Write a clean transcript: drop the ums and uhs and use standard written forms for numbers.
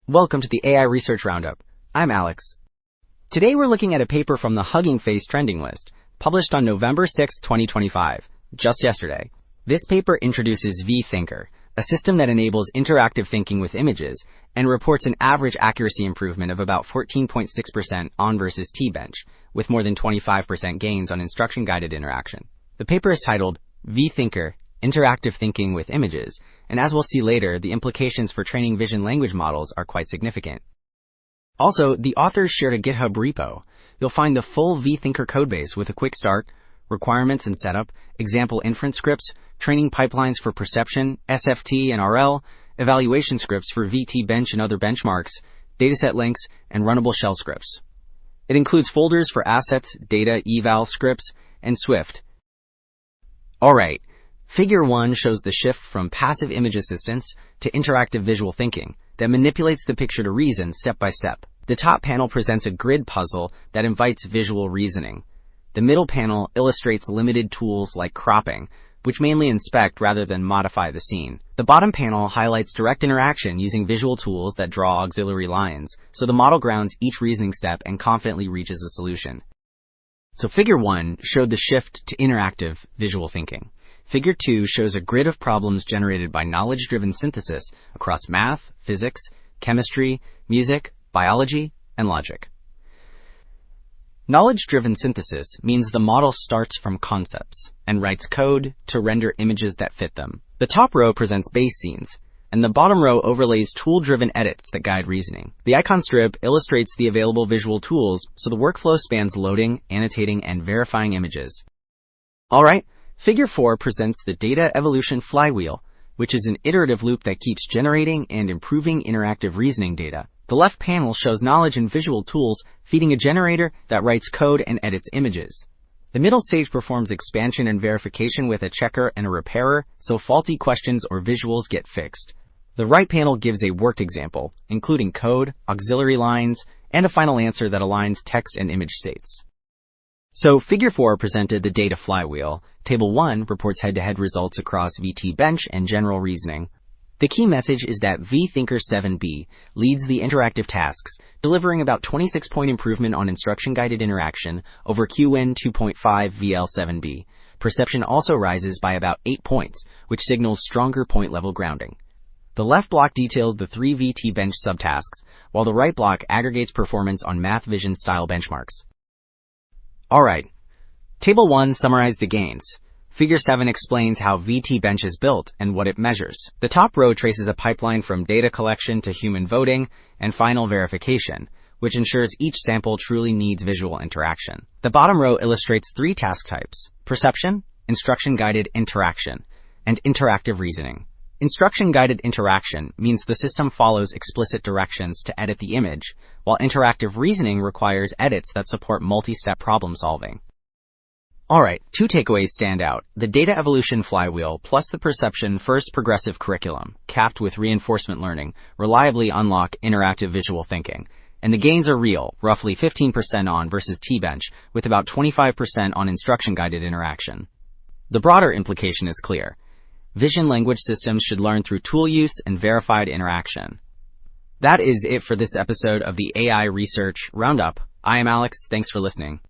Welcome to the AI Research Roundup. I'm Alex. Today we're looking at a paper from the Hugging Face trending list, published on November 6, 2025, just yesterday. This paper introduces vThinker, a system that enables interactive thinking with images and reports an average accuracy improvement of about 14.6% on versus T-bench, with more than 25% gains on instruction-guided interaction. The paper is titled vThinker, Interactive Thinking with Images, and as we'll see later, the implications for training vision language models are quite significant. Also, the authors shared a GitHub repo. You'll find the full vThinker codebase with a quick start, requirements and setup, example inference scripts, training pipelines for perception, SFT and RL, evaluation scripts for VT bench and other benchmarks, dataset links, and runnable shell scripts. It includes folders for assets, data, eval scripts, and Swift. Alright. Figure 1 shows the shift from passive image assistance to interactive visual thinking that manipulates the picture to reason step by step. The top panel presents a grid puzzle that invites visual reasoning. The middle panel illustrates limited tools like cropping, which mainly inspect rather than modify the scene. The bottom panel highlights direct interaction using visual tools that draw auxiliary lines, so the model grounds each reasoning step and confidently reaches a solution. So Figure 1 showed the shift to interactive visual thinking. Figure 2 shows a grid of problems generated by knowledge-driven synthesis across math, physics, chemistry, music, biology, and logic. Knowledge-driven synthesis means the model starts from concepts and writes code to render images that fit them. The top row presents base scenes, and the bottom row overlays tool-driven edits that guide reasoning. The icon strip illustrates the available visual tools, so the workflow spans loading, annotating, and verifying images. Alright. Figure 4 presents the Data Evolution Flywheel, which is an iterative loop that keeps generating and improving interactive reasoning data. The left panel shows knowledge and visual tools feeding a generator that writes code and edits images. The middle stage performs expansion and verification with a checker and a repairer, so faulty questions or visuals get fixed. The right panel gives a worked example, including code, auxiliary lines, and a final answer that aligns text and image states. So Figure 4 presented the data flywheel. Table 1 reports head-to-head results across VT bench and general reasoning. The key message is that vThinker 7b leads the interactive tasks, delivering about 26-point improvement on instruction-guided interaction over QN 2.5 VL7b. Perception also rises by about 8 points, which signals stronger point-level grounding. The left block details the 3 VT bench subtasks, while the right block aggregates performance on math vision style benchmarks. Alright. Table 1 summarized the gains. Figure 7 explains how VT bench is built and what it measures. The top row traces a pipeline from data collection to human voting and final verification, which ensures each sample truly needs visual interaction. The bottom row illustrates 3 task types: perception, instruction-guided interaction, and interactive reasoning. Instruction-guided interaction means the system follows explicit directions to edit the image, while interactive reasoning requires edits that support multi-step problem solving. Alright, 2 takeaways stand out: the Data Evolution Flywheel plus the Perception First Progressive Curriculum, capped with reinforcement learning, reliably unlock interactive visual thinking. And the gains are real, roughly 15% on versus T-bench, with about 25% on instruction-guided interaction. The broader implication is clear. Vision language systems should learn through tool use and verified interaction. That is it for this episode of the AI Research Roundup. I am Alex. Thanks for listening.